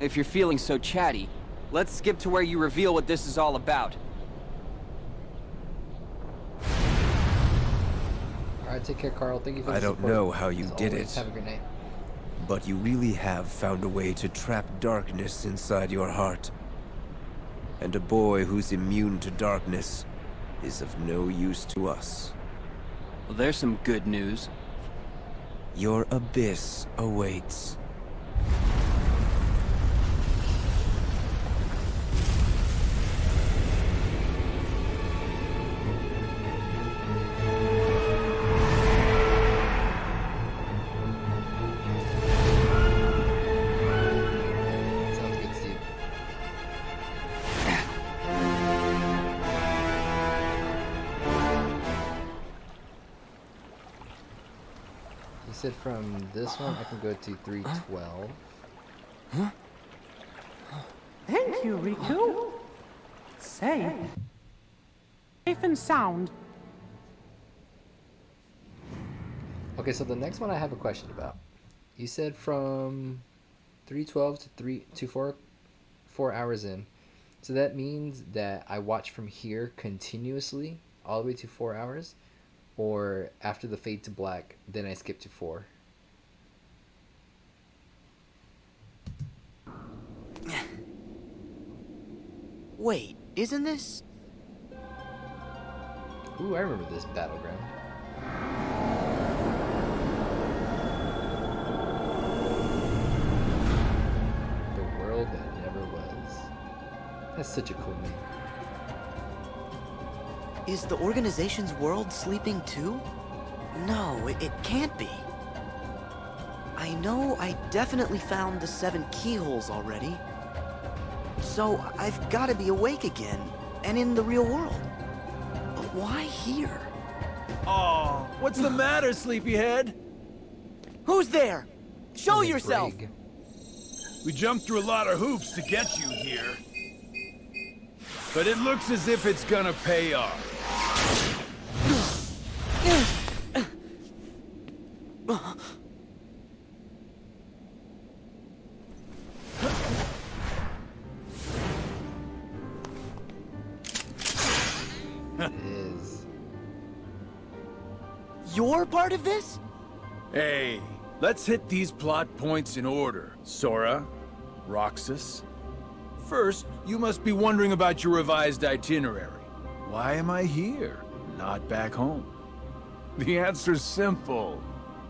if you're feeling so chatty, let's skip to where you reveal what this is all about. Alright, take care, Carl. Thank you for the I don't support. know how you As did always, it, have a good night. but you really have found a way to trap darkness inside your heart. And a boy who's immune to darkness is of no use to us. Well, there's some good news. Your abyss awaits. Sounds good, Steve. You said from this one I can go to 312. Thank you, Riku. Safe and sound. Okay, so the next one I have a question about. You said from 312 to 4 hours in. So that means that I watch from here continuously all the way to 4 hours, or after the fade to black, then I skip to 4. Wait, isn't this... Ooh, I remember this battleground. The world that never was. That's such a cool name. Is the organization's world sleeping too? No, it can't be. I know I definitely found the 7 keyholes already. So I've got to be awake again, and in the real world. But why here? Oh, what's the matter, sleepyhead? Who's there? Show Hey, yourself! Brig. We jumped through a lot of hoops to get you here. But it looks as if it's gonna pay off. It is. You're part of this? Hey, let's hit these plot points in order. Sora, Roxas. First, you must be wondering about your revised itinerary. Why am I here, not back home? The answer's simple.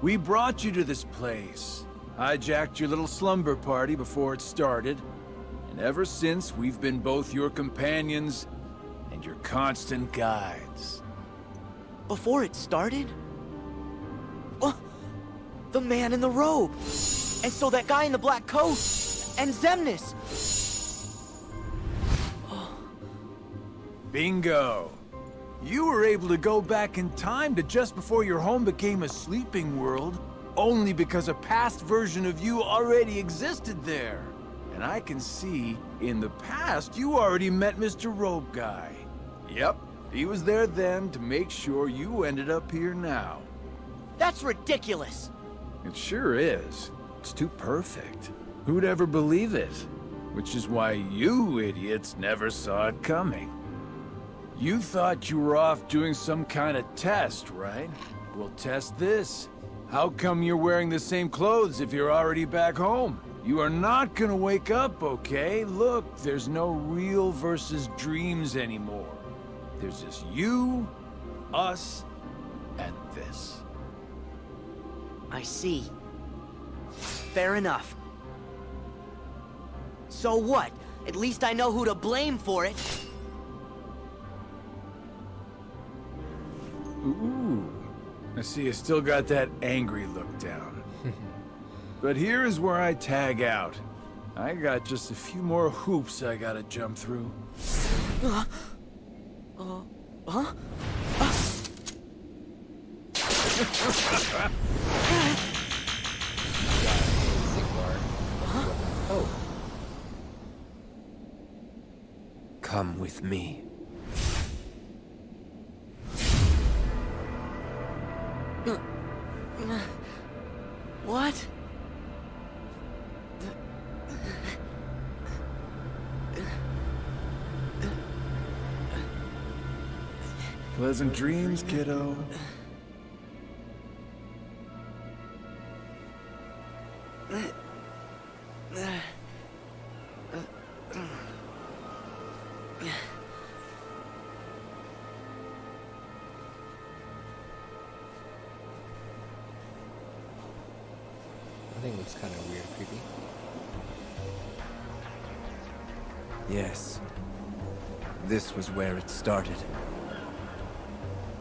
We brought you to this place, hijacked your little slumber party before it started, and ever since we've been both your companions and your constant guides. Before it started? Oh, the man in the robe! And so that guy in the black coat! And Xemnas! Bingo! You were able to go back in time to just before your home became a sleeping world, only because a past version of you already existed there. And I can see, in the past, you already met Mr. Robe Guy. Yep, he was there then to make sure you ended up here now. That's ridiculous! It sure is. It's too perfect. Who'd ever believe it? Which is why you idiots never saw it coming. You thought you were off doing some kind of test, right? We'll test this. How come you're wearing the same clothes if you're already back home? You are not gonna wake up, okay? Look, there's no real versus dreams anymore. There's just you, us, and this. I see. Fair enough. So what? At least I know who to blame for it. Ooh. I see you still got that angry look down. But here is where I tag out. I got just a few more hoops I gotta jump through. Huh? Oh, Come with me. What? Pleasant dreams, kiddo. I think it looks kind of weird, creepy. Yes. This was where it started.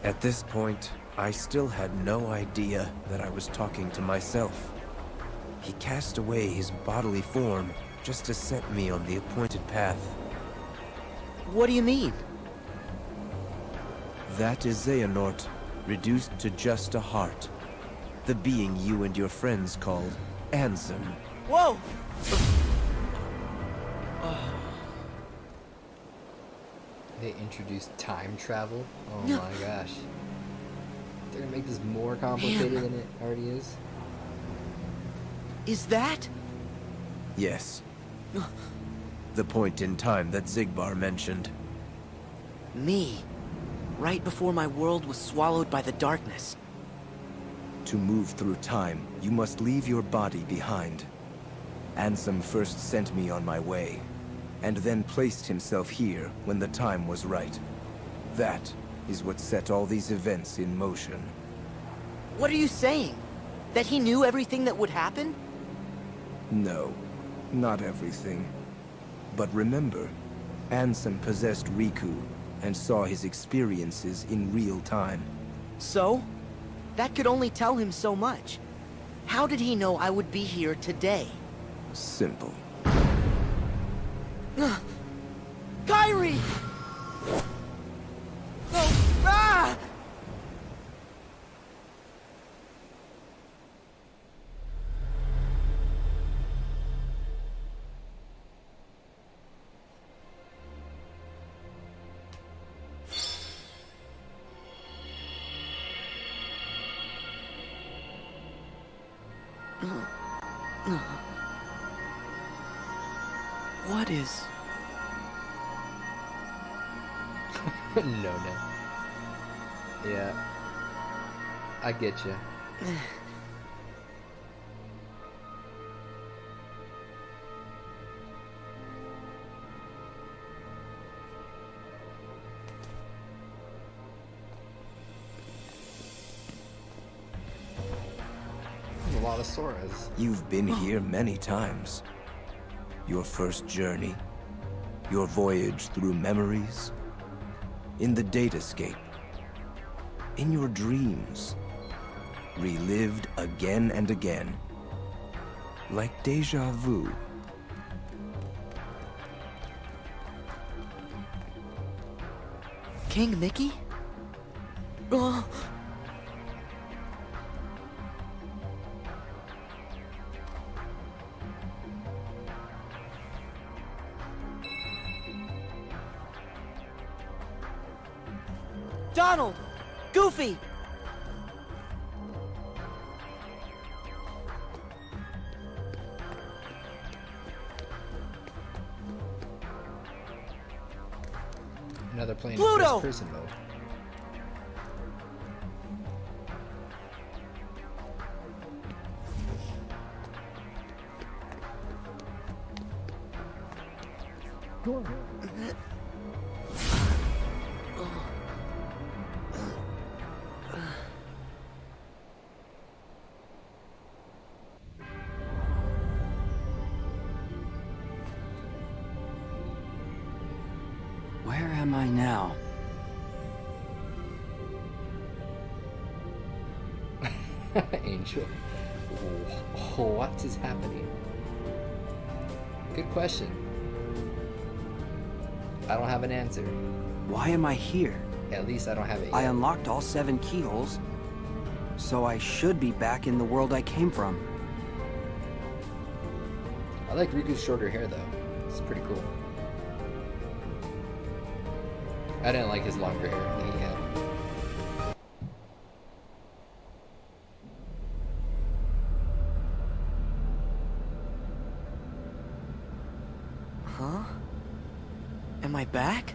At this point, I still had no idea that I was talking to myself. He cast away his bodily form just to set me on the appointed path. What do you mean? That is Xehanort, reduced to just a heart. The being you and your friends called Ansem. Whoa! They introduced time travel? Oh my gosh. They're gonna make this more complicated than it already is? Is that? Yes. The point in time that Zigbar mentioned. Me. Right before my world was swallowed by the darkness. To move through time, you must leave your body behind. Ansem first sent me on my way, and then placed himself here when the time was right. That is what set all these events in motion. What are you saying? That he knew everything that would happen? No, not everything. But remember, Ansem possessed Riku and saw his experiences in real time. So? That could only tell him so much. How did he know I would be here today? Simple. Kyrie! No! Ah! What is... No. Yeah. I get you. A lot of Soras. You've been here many times. Your first journey, your voyage through memories, in the datascape, in your dreams, relived again and again, like deja vu. King Mickey? Oh. Donald! Goofy! Another plane in Pluto! first person mode. Where am I now? Angel. What is happening? Good question. I don't have an answer. Why am I here? At least I don't have it yet. I unlocked all 7 keyholes, so I should be back in the world I came from. I like Riku's shorter hair though. It's pretty cool. I didn't like his longer hair that he had. Huh? Am I back?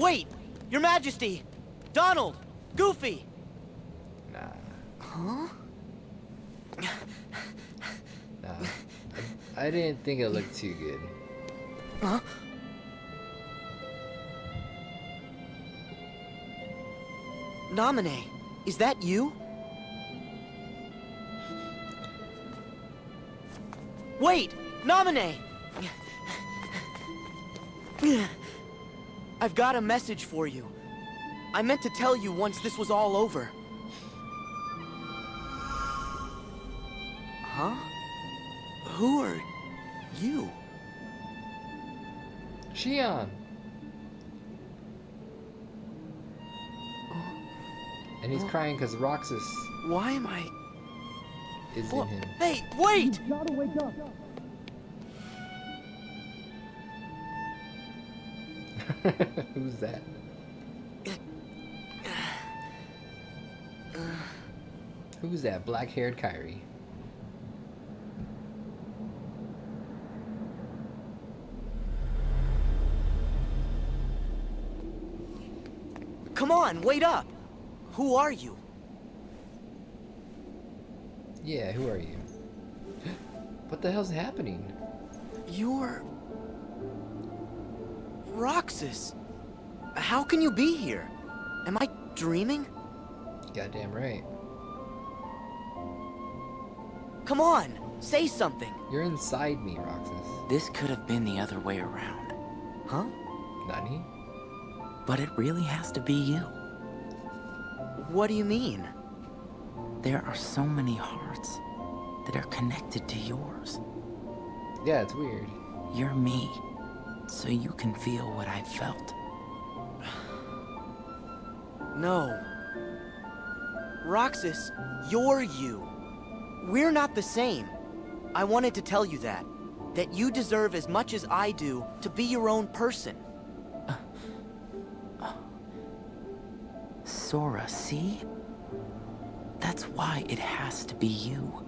Wait! Your Majesty! Donald! Goofy! Nah. Huh? Nah. I didn't think it looked too good. Huh? Naminé, is that you? Wait! Naminé! I've got a message for you. I meant to tell you once this was all over. Huh? Who are you? Shion! And he's crying because Roxas Why am I... is in him. Hey, wait! Gotta wake up. Who's that? Who's that black-haired Kyrie? Come on, wait up! Who are you? Yeah, who are you? What the hell's happening? You're... Roxas. How can you be here? Am I dreaming? Goddamn right. Come on, say something. You're inside me, Roxas. This could have been the other way around. Huh? Nani? But it really has to be you. What do you mean? There are so many hearts that are connected to yours. Yeah, it's weird. You're me, so you can feel what I felt. No. Roxas, you're you. We're not the same. I wanted to tell you that. That you deserve as much as I do to be your own person. Sora, see? That's why it has to be you.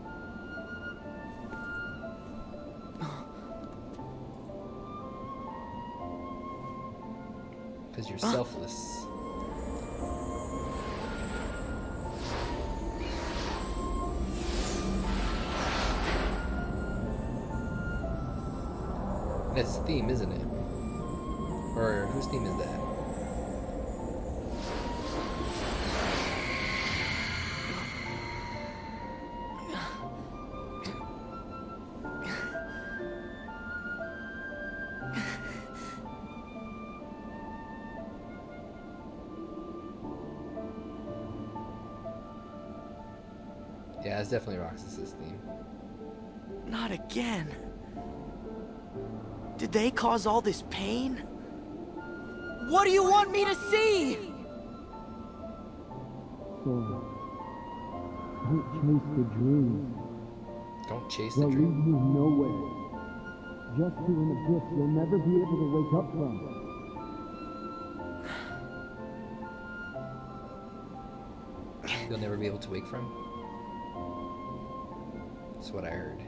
Because you're selfless. That's the theme, isn't it? Or whose theme is that? Yeah, it's definitely Roxas's theme. Not again. Did they cause all this pain? What do you want me to see? Sora, don't chase the dream. Don't chase the They'll lead dream. you nowhere. Just to an abyss you'll never be able to wake up from. You'll never be able to wake from? That's what I heard.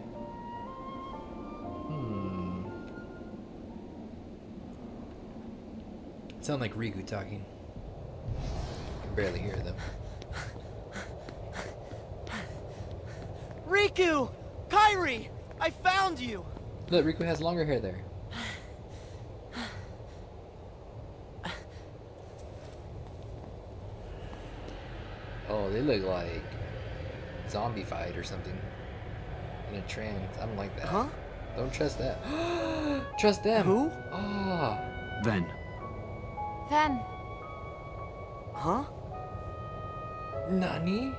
Sound like Riku talking. Can barely hear them. Riku! Kairi! I found you! Look, Riku has longer hair there. Oh, they look like zombie-fied or something. In a trance. I don't like that. Huh? Don't trust that. Trust them. Who? Ah. Then, Then, Huh? Nani?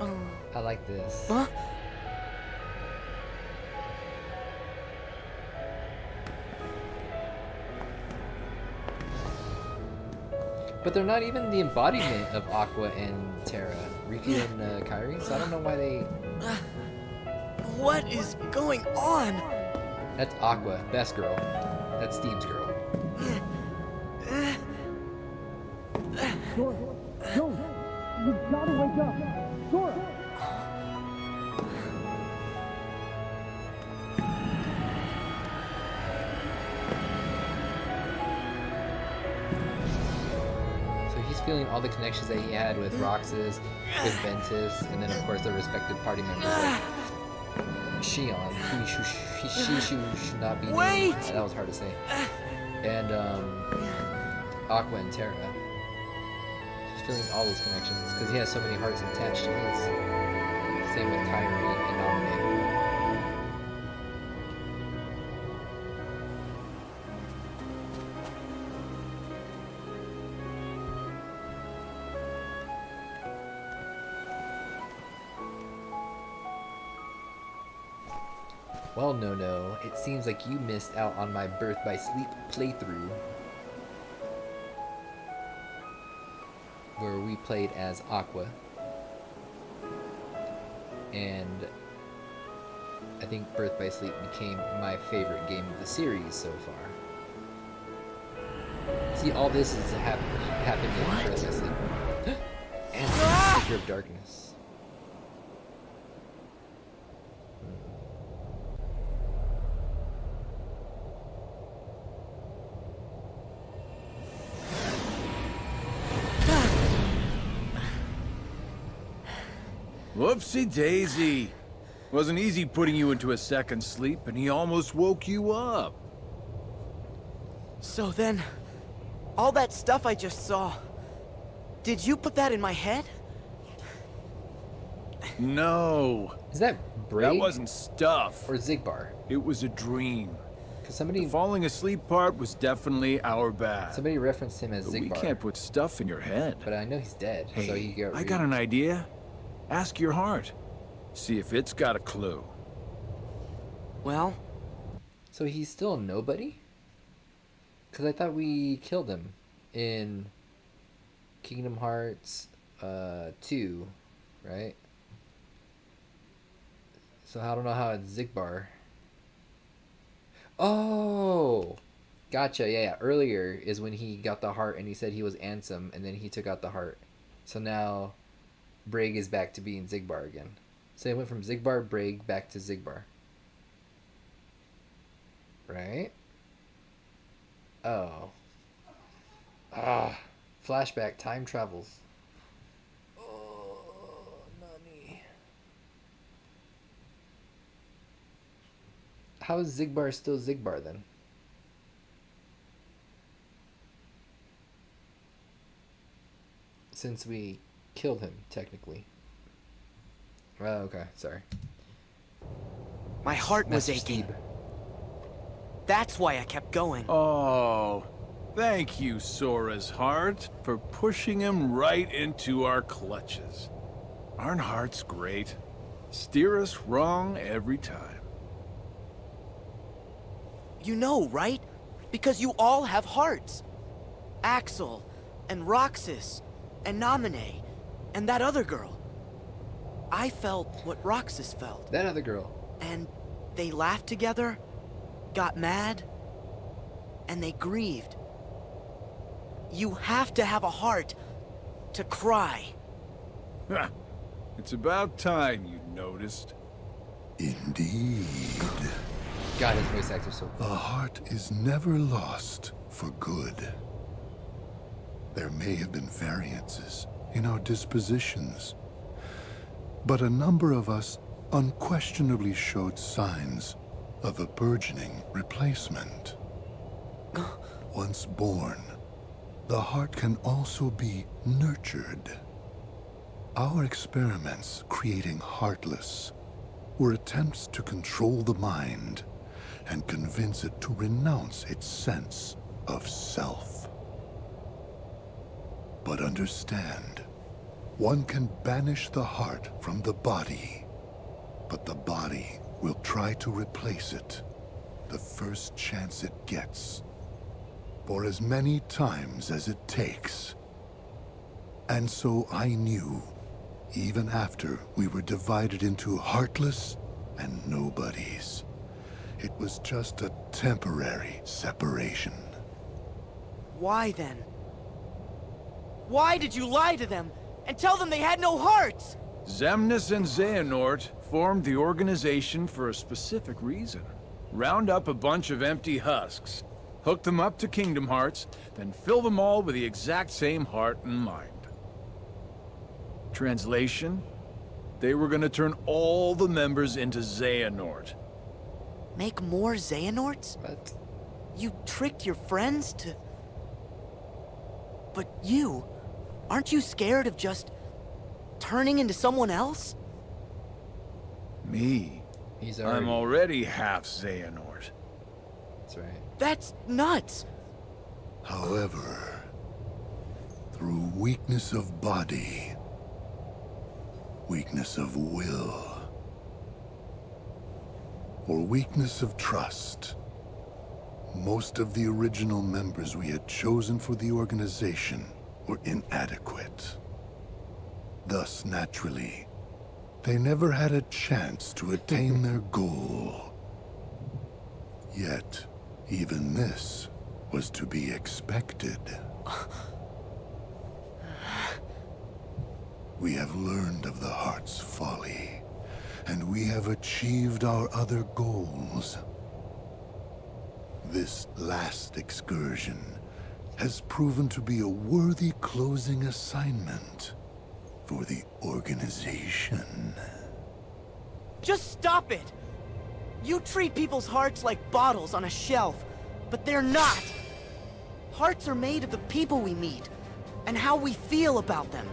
Oh. I like this. Huh? But they're not even the embodiment of Aqua and Terra. Riku and Kairi, so I don't know why they... What is going on? That's Aqua, best girl. That's Steve's girl. Sora, don't! You've got to wake up! Sora! feeling all the connections that he had with Roxas, with Ventus, and then of course the respective party members like Shion, she should not be named. That was hard to say. And Aqua and Terra. Just feeling all those connections because he has so many hearts attached to his. Same with Kyrie and Naminé. Well, no, it seems like you missed out on my Birth by Sleep playthrough, where we played as Aqua, and I think Birth by Sleep became my favorite game of the series so far. See, all this is happened in Birth by Sleep. And Secret of Darkness. Whoopsie daisy. Wasn't easy putting you into a second sleep, and he almost woke you up. So then, all that stuff I just saw, did you put that in my head? No. Is that Brig? That wasn't stuff. Or Zigbar? It was a dream. Because somebody... The falling asleep part was definitely our bad. Somebody referenced him as But Zigbar. we can't put stuff in your head. But I know he's dead, Hey, so you get... I got an idea. Ask your heart. See if it's got a clue. Well? So he's still nobody? Because I thought we killed him in Kingdom Hearts 2, right? So I don't know how it's Zigbar. Oh! Gotcha, yeah. Earlier is when he got the heart and he said he was Ansem, and then he took out the heart. So now Brig is back to being Zigbar again. So it went from Zigbar, Brig, back to Zigbar. Right? Oh. Ah. Flashback, time travels. Oh, Nani. How is Zigbar still Zigbar then? Since we killed him, technically. Oh, okay, sorry. My heart was Master aching. Steve. That's why I kept going. Oh, thank you, Sora's heart, for pushing him right into our clutches. Aren't hearts great? Steer us wrong every time. You know, right? Because you all have hearts. Axel, and Roxas, and Naminé, and that other girl. I felt what Roxas felt. That other girl. And they laughed together, got mad, and they grieved. You have to have a heart to cry. Ha! It's about time you noticed. Indeed. God, his voice actor's so A cool. heart is never lost for good. There may have been variances in our dispositions, but a number of us unquestionably showed signs of a burgeoning replacement. Once born, the heart can also be nurtured. Our experiments creating Heartless were attempts to control the mind and convince it to renounce its sense of self. But understand, one can banish the heart from the body, but the body will try to replace it the first chance it gets, for as many times as it takes. And so I knew, even after we were divided into Heartless and Nobodies, it was just a temporary separation. Why then? Why did you lie to them and tell them they had no hearts? Xemnas and Xehanort formed the organization for a specific reason. Round up a bunch of empty husks, hook them up to Kingdom Hearts, then fill them all with the exact same heart and mind. Translation? They were gonna turn all the members into Xehanort. Make more Xehanorts? What? You tricked your friends to... But you... Aren't you scared of just... turning into someone else? Me? I'm already half Xehanort. That's right. That's nuts! However, through weakness of body, weakness of will, or weakness of trust, most of the original members we had chosen for the organization were inadequate. Thus, naturally, they never had a chance to attain their goal. Yet, even this was to be expected. We have learned of the heart's folly, and we have achieved our other goals. This last excursion has proven to be a worthy closing assignment for the organization. Just stop it! You treat people's hearts like bottles on a shelf, but they're not! Hearts are made of the people we meet, and how we feel about them.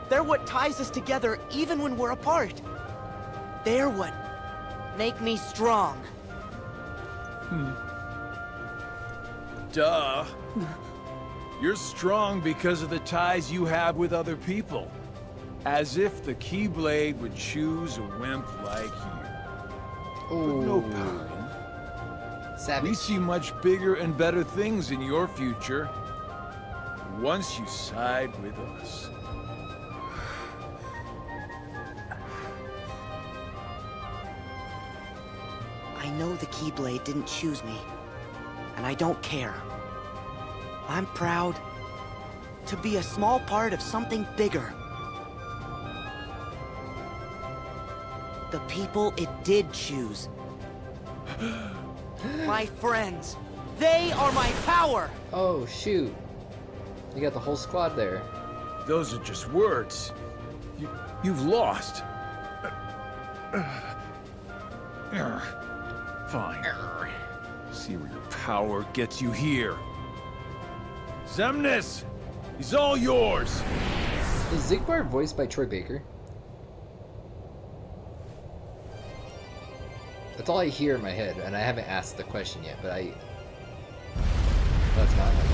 They're what ties us together even when we're apart. They're what make me strong. Duh. You're strong because of the ties you have with other people. As if the Keyblade would choose a wimp like you. Ooh. But no problem. Savage. We see much bigger and better things in your future. Once you side with us. I know the Keyblade didn't choose me, and I don't care. I'm proud to be a small part of something bigger. The people it did choose. My friends. They are my power! Oh, shoot. You got the whole squad there. Those are just words. You've lost. Fine. See where your power gets you here. Xemnas! He's all yours! Is Zigbar voiced by Troy Baker? That's all I hear in my head, and I haven't asked the question yet, but that's not. Nani?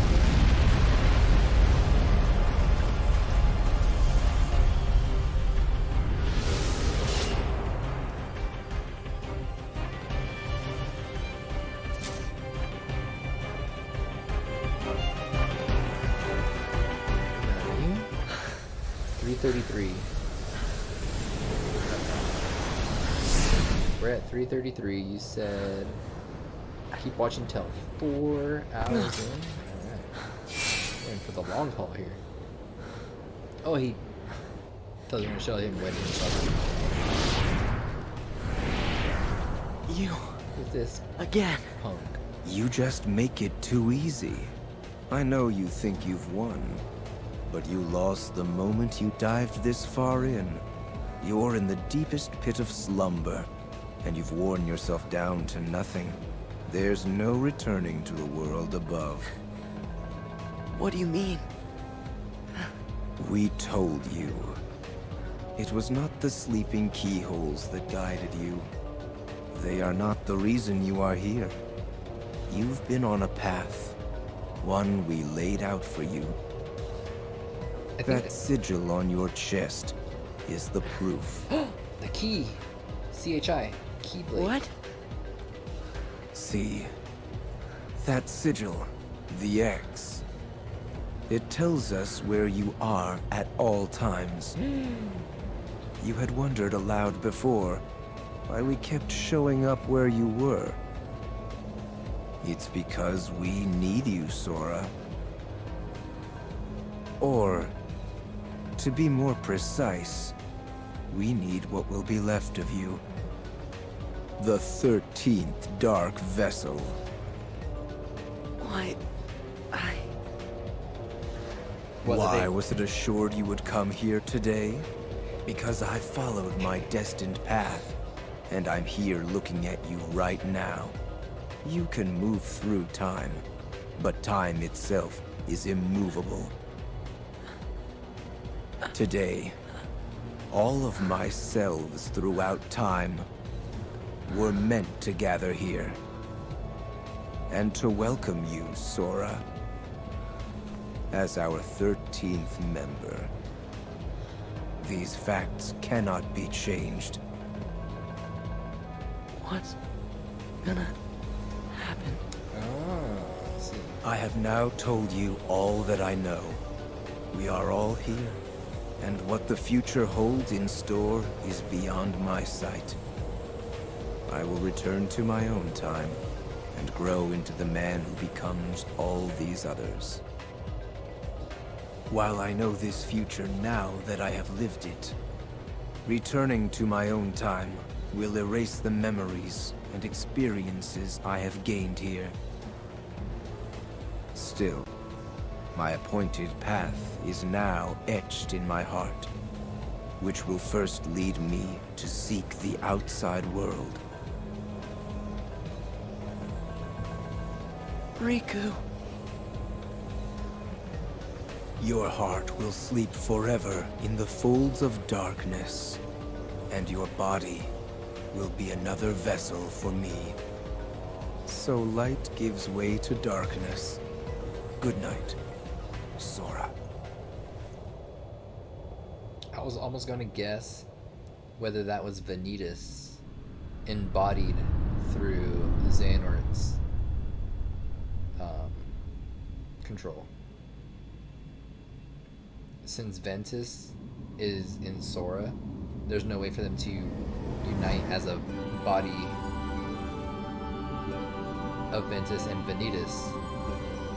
333. We're at 333. You said keep watching till 4 hours in. Alright. We're in for the long haul here. Oh, he doesn't want to show him when he's You. with this Again. punk. You just make it too easy. I know you think you've won, but you lost the moment you dived this far in. You're in the deepest pit of slumber, and you've worn yourself down to nothing. There's no returning to the world above. What do you mean? We told you. It was not the sleeping keyholes that guided you. They are not the reason you are here. You've been on a path, one we laid out for you. That sigil on your chest is the proof. The key. CHI. Keyblade. What? See, that sigil, the X. It tells us where you are at all times. You had wondered aloud before why we kept showing up where you were. It's because we need you, Sora. Or, to be more precise, we need what will be left of you. The 13th Dark Vessel. I... Why was it assured you would come here today? Because I followed my destined path, and I'm here looking at you right now. You can move through time, but time itself is immovable. Today, all of my selves throughout time were meant to gather here, and to welcome you, Sora, as our 13th member. These facts cannot be changed. What's gonna happen? Oh, I see. I have now told you all that I know. We are all here, and what the future holds in store is beyond my sight. I will return to my own time, and grow into the man who becomes all these others. While I know this future now that I have lived it, returning to my own time will erase the memories and experiences I have gained here. Still, my appointed path is now etched in my heart, which will first lead me to seek the outside world. Riku. Your heart will sleep forever in the folds of darkness, and your body will be another vessel for me. So light gives way to darkness. Good night, Sora. I was almost going to guess whether that was Vanitas embodied through Xehanort's control. Since Ventus is in Sora, there's no way for them to unite as a body of Ventus and Vanitas.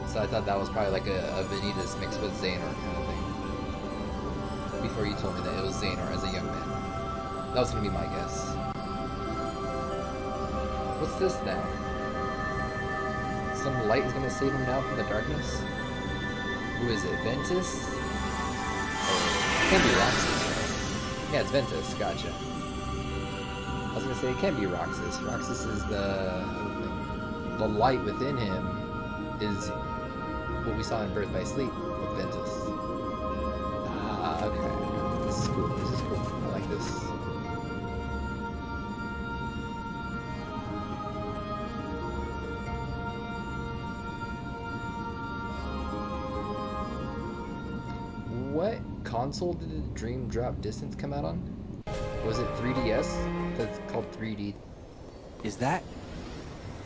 So I thought that was probably like a Vanitas mixed with Xehanort kind of thing. Before you told me that it was Xehanort as a young man. That was gonna be my guess. What's this now? Some light is gonna save him now from the darkness? Who is it? Ventus? It can't be Roxas, right? Yeah, it's Ventus. Gotcha. I was gonna say it can't be Roxas. Roxas is the light within him is what we saw in Birth by Sleep with Ventus. Ah, okay. This is cool. This is cool. I like this. What console did the Dream Drop Distance come out on? Was it 3DS? That's called 3D. Is that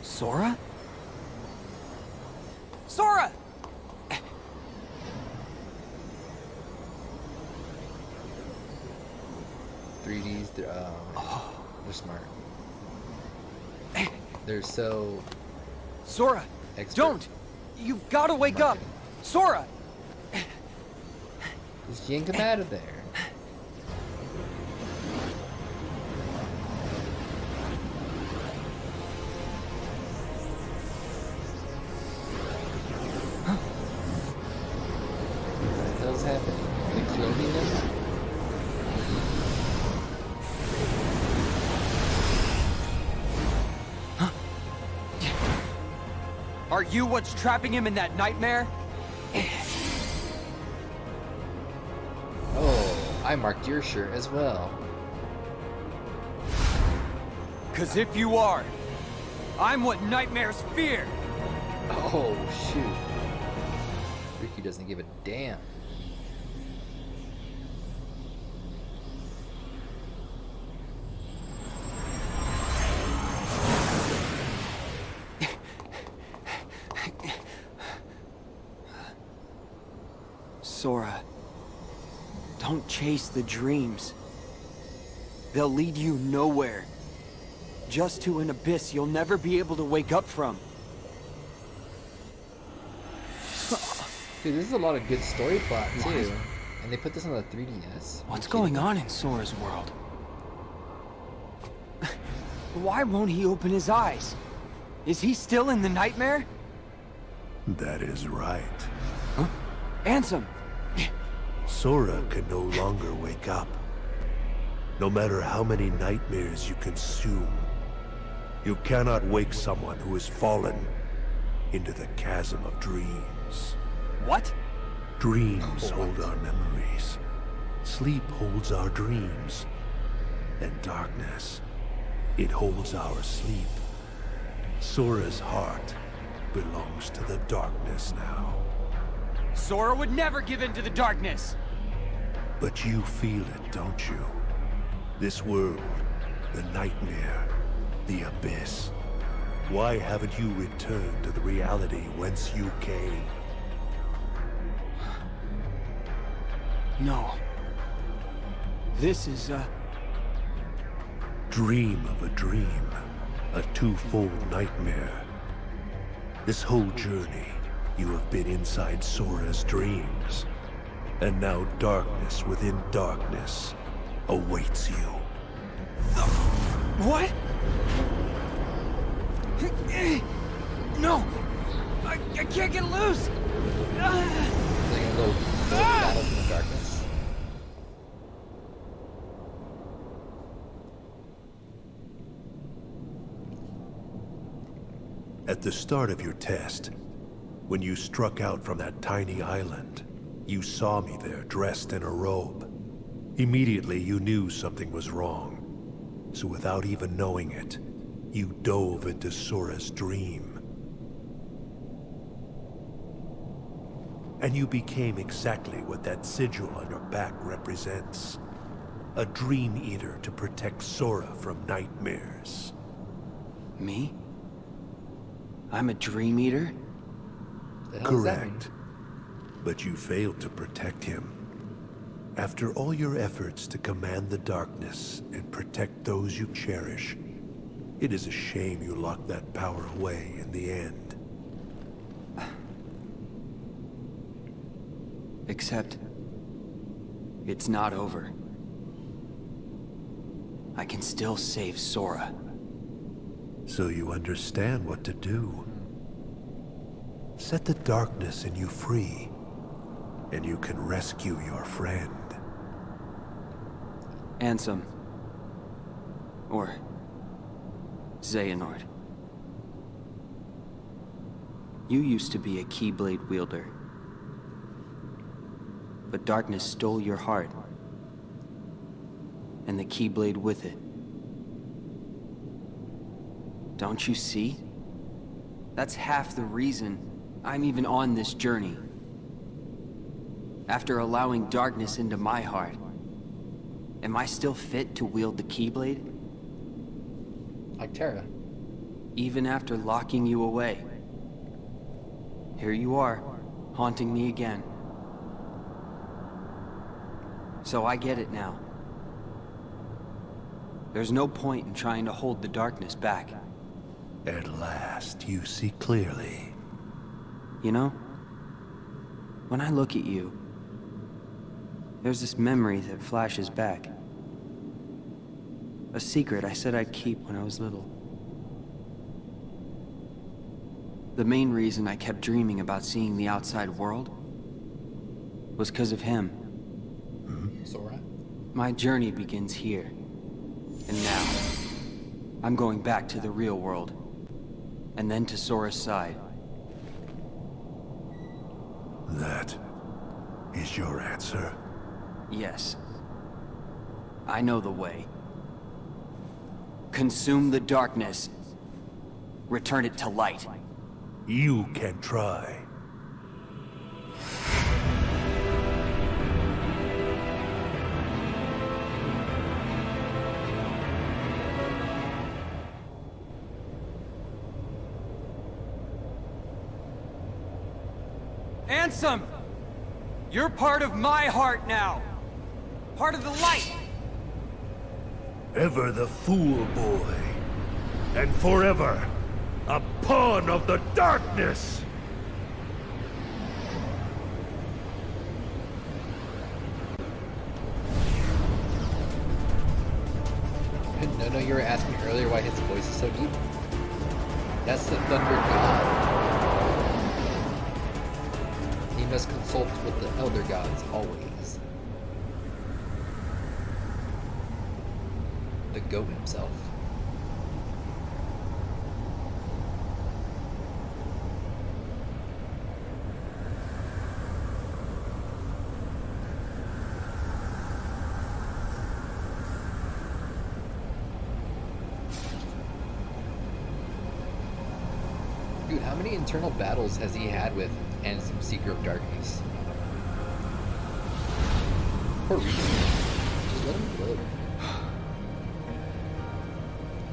Sora? Sora! 3Ds, they're smart. They're so... Sora, expert. don't! You've got to wake up! Sora! Just yank him out of there. What the hell's happening? Are they cloning him? Are you what's trapping him in that nightmare? Oh, I marked your shirt as well. 'Cause if you are, I'm what nightmares fear! Oh, shoot. Riku doesn't give a damn. Sora, don't chase the dreams. They'll lead you nowhere. Just to an abyss you'll never be able to wake up from. Dude, this is a lot of good story plot, too. And they put this on the 3DS. What's going on in Sora's world? Why won't he open his eyes? Is he still in the nightmare? That is right. Huh? Ansem! Sora can no longer wake up. No matter how many nightmares you consume, you cannot wake someone who has fallen into the chasm of dreams. What? Dreams hold our memories. Sleep holds our dreams. And darkness, it holds our sleep. Sora's heart belongs to the darkness now. Sora would never give in to the darkness! But you feel it, don't you? This world, the nightmare, the abyss. Why haven't you returned to the reality whence you came? No. This is a... Dream of a dream. A twofold nightmare. This whole journey, you have been inside Sora's dreams. And now darkness within darkness awaits you. What? No! I can't get loose! They're gonna go battle in the darkness. At the start of your test, when you struck out from that tiny island, you saw me there dressed in a robe. Immediately you knew something was wrong. So without even knowing it, you dove into Sora's dream. And you became exactly what that sigil on your back represents. A dream eater to protect Sora from nightmares. Me? I'm a dream eater? The hell does that mean? Correct. But you failed to protect him. After all your efforts to command the darkness and protect those you cherish, it is a shame you locked that power away in the end. Except... it's not over. I can still save Sora. So you understand what to do. Set the darkness in you free, and you can rescue your friend. Ansem. Or... Xehanort. You used to be a Keyblade wielder. But darkness stole your heart. And the Keyblade with it. Don't you see? That's half the reason I'm even on this journey. After allowing darkness into my heart, am I still fit to wield the Keyblade? Like Terra. Even after locking you away. Here you are, haunting me again. So I get it now. There's no point in trying to hold the darkness back. At last, you see clearly. You know, when I look at you, there's this memory that flashes back. A secret I said I'd keep when I was little. The main reason I kept dreaming about seeing the outside world was because of him. Sora? My journey begins here. And now, I'm going back to the real world. And then to Sora's side. That is your answer? Yes. I know the way. Consume the darkness. Return it to light. You can try. Ansem! You're part of my heart now! Part of the light! Ever the fool boy, and forever a pawn of the darkness! No, you were asking earlier why his voice is so deep. That's the Thunder God. must consult with the elder gods always. The goat himself. Dude, how many internal battles has he had with Ansem, Seeker of Darkness? Poor Riku. Just let him live.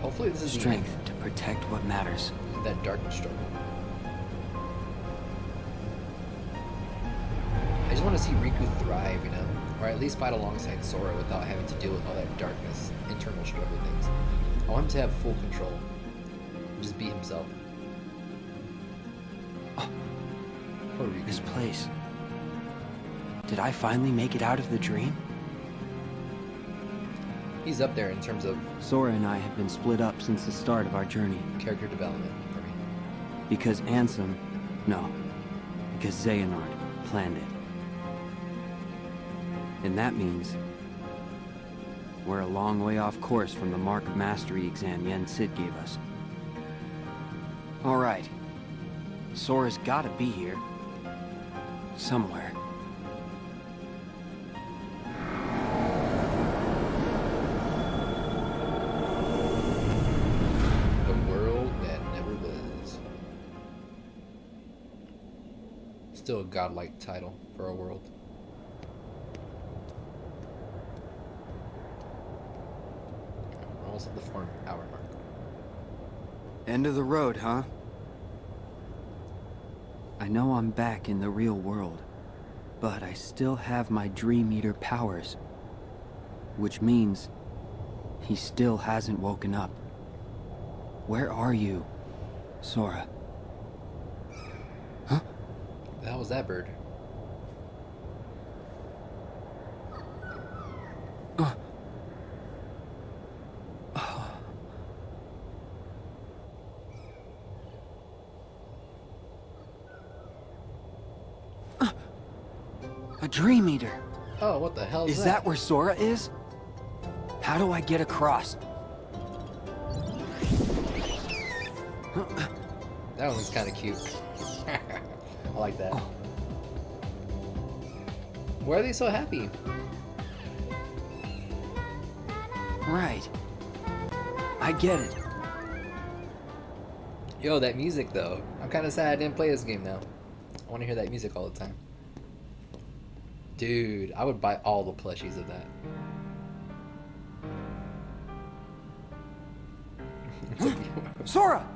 Hopefully this is strength to protect what matters. That darkness struggle. I just want to see Riku thrive, you know? Or at least fight alongside Sora without having to deal with all that darkness, internal struggle things. I want him to have full control. Just be himself. This place. Did I finally make it out of the dream? He's up there in terms of Sora and I have been split up since the start of our journey. Character development for me. Because Ansem... No. Because Xehanort planned it. And that means... we're a long way off course from the Mark of Mastery exam Yen Sid gave us. Alright. Sora's gotta be here. Somewhere. The world that never was. Still a godlike title for a world. We're almost at the 4 hour mark. End of the road, huh? I know I'm back in the real world, but I still have my Dream Eater powers. Which means he still hasn't woken up. Where are you, Sora? Huh? The hell was that bird? A Dream Eater. Oh, what the hell is that? Is that where Sora is? How do I get across? That one was kind of cute. I like that. Why are they so happy? Right. I get it. Yo, that music though. I'm kind of sad I didn't play this game now. I want to hear that music all the time. Dude, I would buy all the plushies of that. Sora!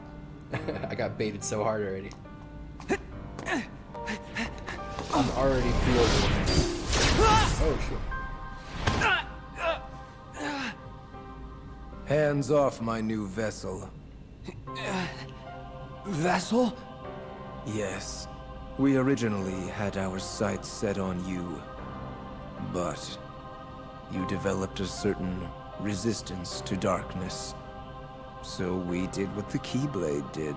I got baited so hard already. I'm already pre-ordering. Oh shit. Hands off my new vessel. Vessel? Yes. We originally had our sights set on you. But you developed a certain resistance to darkness. So we did what the Keyblade did,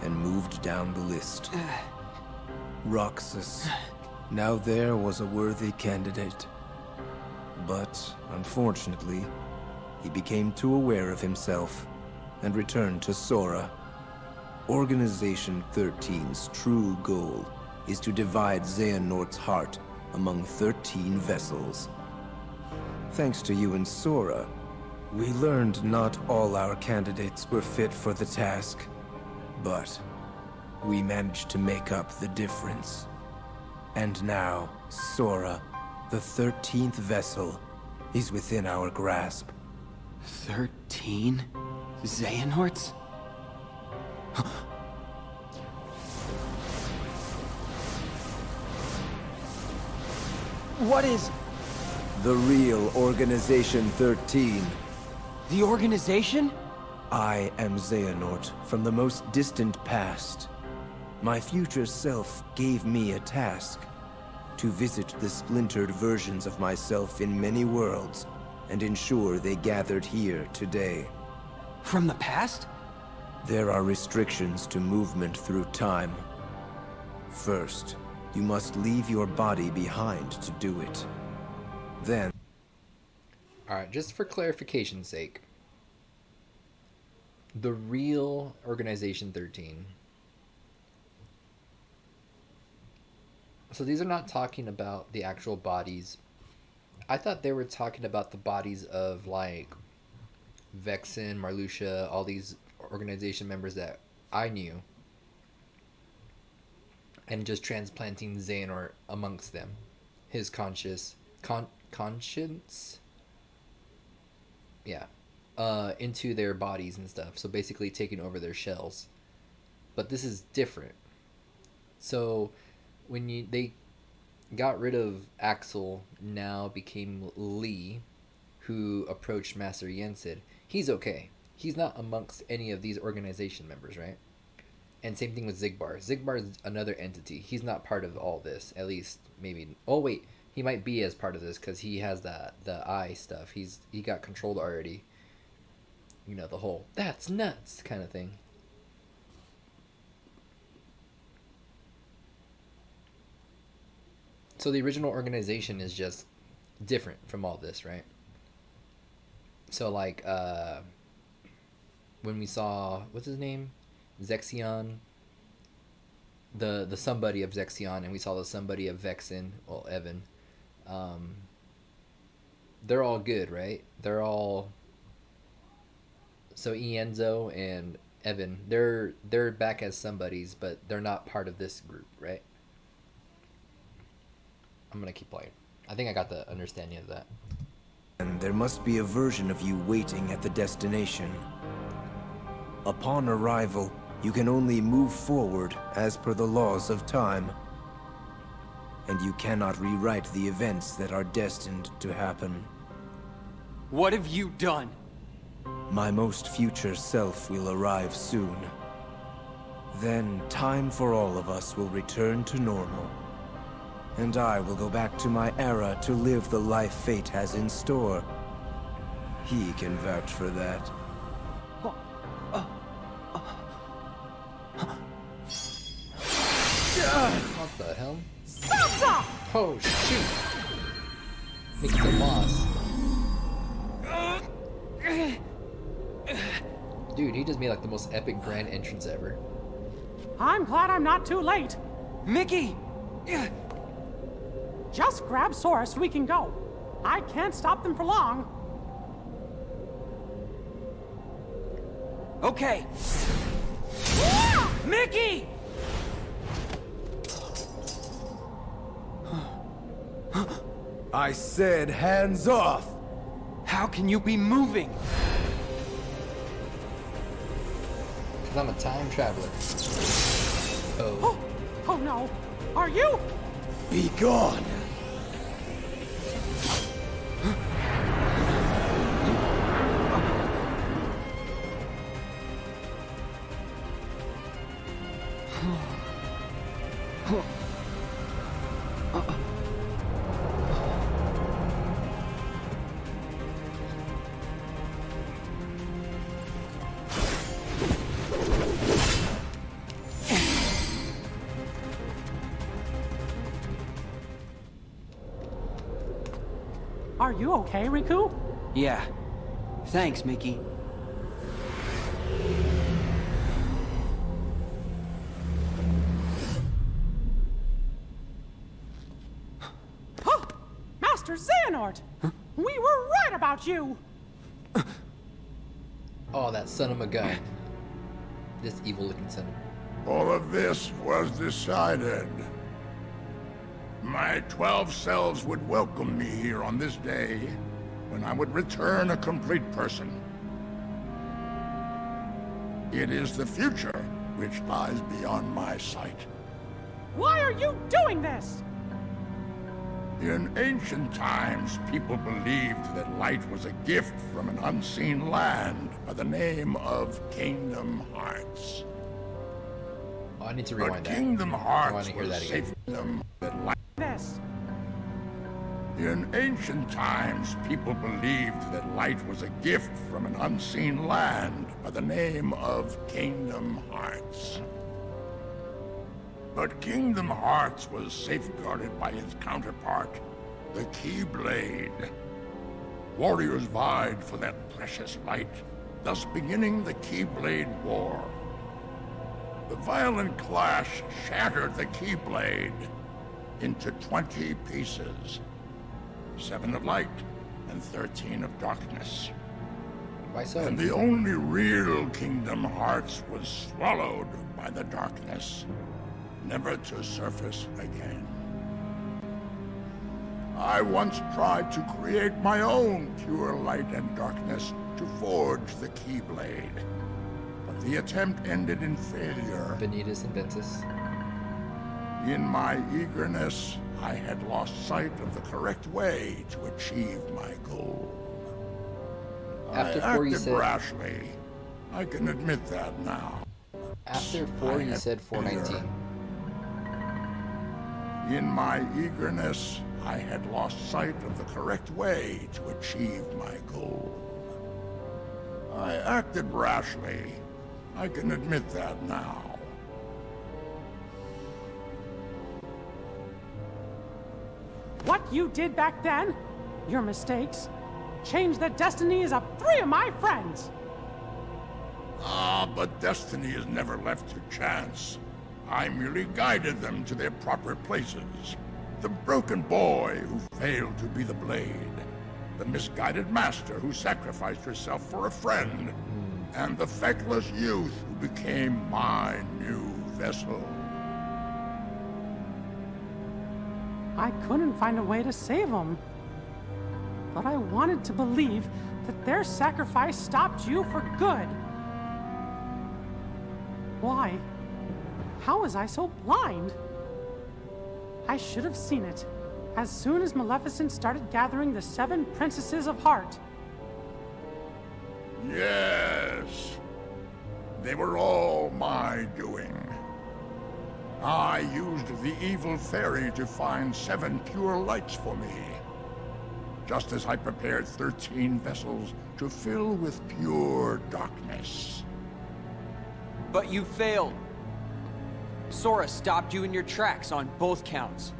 and moved down the list. Roxas. Now there was a worthy candidate. But, unfortunately, he became too aware of himself, and returned to Sora. Organization 13's true goal is to divide Xehanort's heart among 13 vessels. Thanks to you and Sora, we learned not all our candidates were fit for the task, but we managed to make up the difference. And now, Sora, the 13th vessel, is within our grasp. 13 Xehanorts? What is... The real Organization 13. The organization? I am Xehanort from the most distant past. My future self gave me a task. To visit the splintered versions of myself in many worlds, and ensure they gathered here today. From the past? There are restrictions to movement through time. First, You must leave your body behind to do it. Then... Alright, just for clarification's sake, the real Organization 13. So these are not talking about the actual bodies. I thought they were talking about the bodies of, like, Vexen, Marluxia, all these organization members that I knew, and just transplanting Xehanort amongst them, his conscience, yeah, into their bodies and stuff. So basically taking over their shells. But this is different. So when they got rid of Axel, now became Lee, who approached Master Yensid. He's okay. He's not amongst any of these organization members, right? And same thing with Xigbar. Xigbar is another entity. He's not part of all this. At least, maybe... Oh, wait. He might be as part of this because he has the eye stuff. He got controlled already. You know, the whole, that's nuts kind of thing. So the original organization is just different from all this, right? So, like, when we saw, what's his name? Zexion, the somebody of Zexion, and we saw the somebody of Vexen, well, Evan, they're all good, right? They're all, so Ienzo and Evan, they're back as somebodies, but they're not part of this group, right? I'm gonna keep playing. I think I got the understanding of that. And there must be a version of you waiting at the destination. Upon arrival, you can only move forward as per the laws of time. And you cannot rewrite the events that are destined to happen. What have you done? My most future self will arrive soon. Then time for all of us will return to normal. And I will go back to my era to live the life fate has in store. He can vouch for that. What the hell? Salsa! Oh, shoot! Make the boss. Dude, he just made like the most epic grand entrance ever. I'm glad I'm not too late. Mickey! Just grab Sora so we can go. I can't stop them for long. Okay. Mickey! I said hands off! How can you be moving? Because I'm a time traveler. Oh, oh no. Are you? Be gone! Are you okay, Riku? Yeah. Thanks, Mickey. Oh, Master Xehanort! Huh? We were right about you! Oh, that son of a gun. This evil-looking son. All of this was decided. My 12 selves would welcome me here on this day, when I would return a complete person. It is the future which lies beyond my sight. Why are you doing this? In ancient times, people believed that light was a gift from an unseen land by the name of Kingdom Hearts. Oh, I need to rewind but that. Kingdom I Hearts want to hear was that safe again. for them that light. This. In ancient times, people believed that light was a gift from an unseen land by the name of Kingdom Hearts. But Kingdom Hearts was safeguarded by its counterpart, the Keyblade. Warriors vied for that precious light, thus beginning the Keyblade War. The violent clash shattered the Keyblade into 20 pieces. 7 of light and 13 of darkness. Why so? And the only real Kingdom Hearts was swallowed by the darkness, never to surface again. I once tried to create my own pure light and darkness to forge the Keyblade, but the attempt ended in failure. Vanitas and Ventus. In my eagerness, I had lost sight of the correct way to achieve my goal. After I 4 you acted said... rashly. I can admit that now. After 4 you said 419. In my eagerness, I had lost sight of the correct way to achieve my goal. I acted rashly. I can admit that now. What you did back then, your mistakes, changed the destinies of 3 of my friends. Ah, but destiny is never left to chance. I merely guided them to their proper places. The broken boy who failed to be the blade. The misguided master who sacrificed herself for a friend. And the feckless youth who became my new vessel. I couldn't find a way to save them. But I wanted to believe that their sacrifice stopped you for good. Why? How was I so blind? I should have seen it as soon as Maleficent started gathering the 7 princesses of heart. Yes. They were all my doing. I used the evil fairy to find 7 pure lights for me. Just as I prepared 13 vessels to fill with pure darkness. But you failed. Sora stopped you in your tracks on both counts.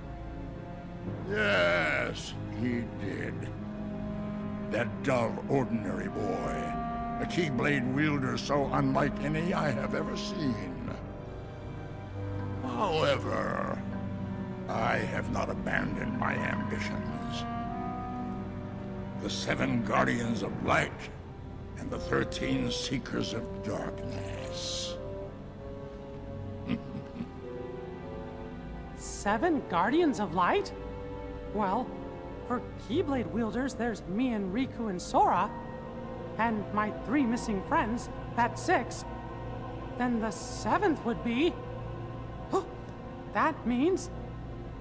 Yes, he did. That dull, ordinary boy. A Keyblade wielder so unlike any I have ever seen. However, I have not abandoned my ambitions. The 7 Guardians of Light and the 13 Seekers of Darkness. 7 Guardians of Light? Well, for Keyblade wielders, there's me and Riku and Sora. And my 3 missing friends, that's 6. Then the 7th would be... That means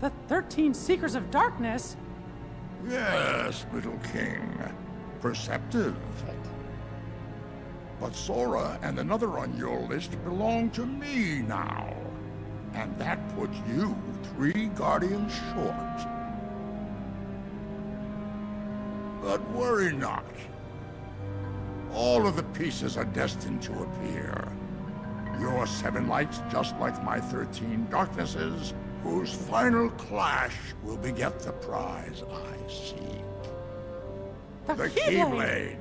the 13 Seekers of Darkness. Yes, little king. Perceptive. But Sora and another on your list belong to me now. And that puts you 3 guardians short. But worry not. All of the pieces are destined to appear. Your 7 lights, just like my 13 darknesses, whose final clash will beget the prize I seek. The Keyblade.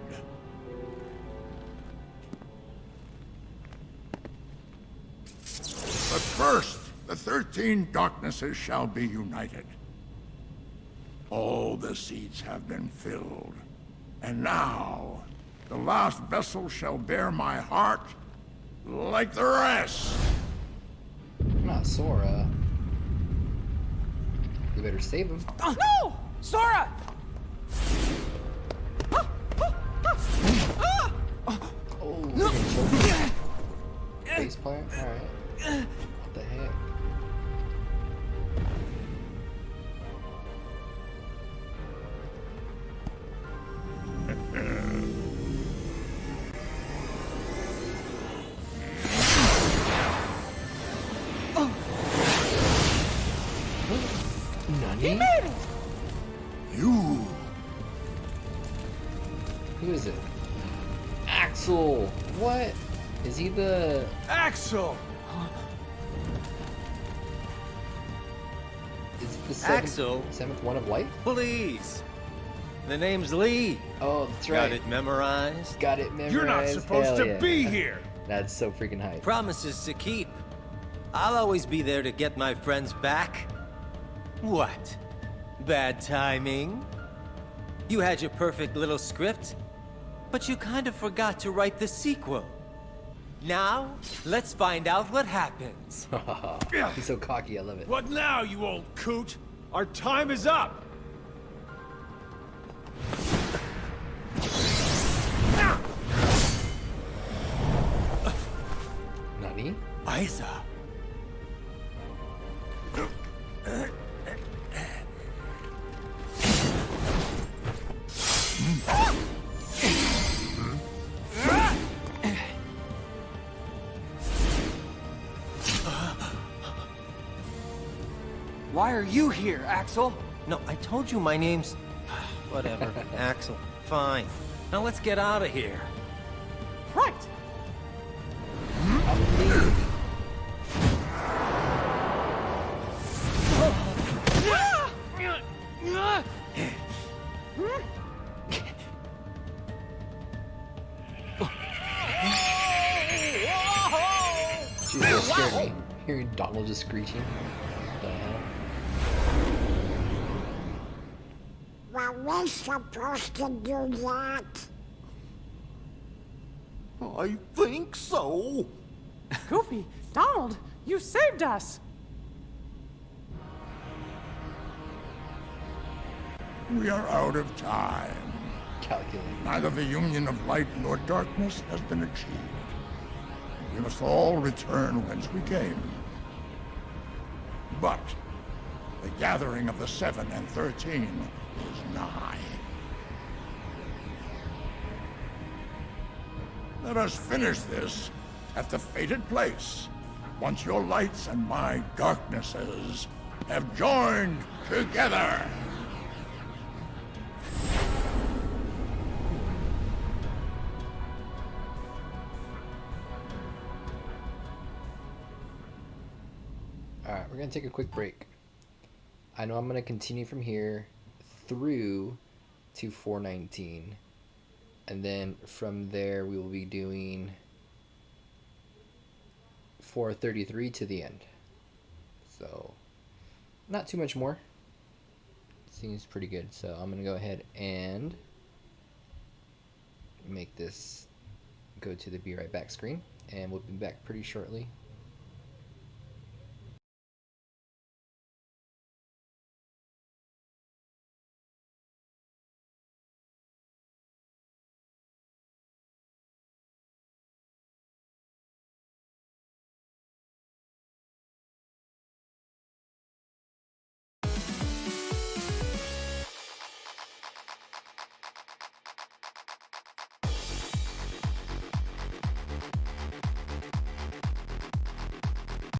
But first, the 13 darknesses shall be united. All the seats have been filled. And now, the last vessel shall bear my heart like the rest. Not Sora. You better save him. No! Sora! Oh, face plant? Alright. What the heck? He made it! You. Who is it? Axel! What? Is he the... Axel! the Axel. seventh one of light? Please. The name's Lee. Oh, that's right. Got it memorized? Got it memorized. You're not supposed Hell to yeah. be here. That's so freaking hype. Promises to keep. I'll always be there to get my friends back. What? Bad timing? You had your perfect little script, but you kind of forgot to write the sequel. Now, let's find out what happens. He's so cocky, I love it. What now, you old coot? Our time is up. Nani? Isa. Why are you here, Axel? No, I told you my name's... Whatever, Axel. Fine. Now let's get out of here. Right. Jeez, that scared me. Hearing Donald just screeching. What the hell? Were we supposed to do that? I think so. Goofy, Donald, you saved us. We are out of time. Calculating. Neither the union of light nor darkness has been achieved. We must all return whence we came. But the gathering of the 7 and 13 is nigh. Let us finish this at the fated place, once your lights and my darknesses have joined together. Alright, we're going to take a quick break. I know I'm going to continue from here through to 419. And then from there we will be doing 433 to the end. So, not too much more. Seems pretty good. So I'm going to go ahead and make this go to the Be Right Back screen. And we'll be back pretty shortly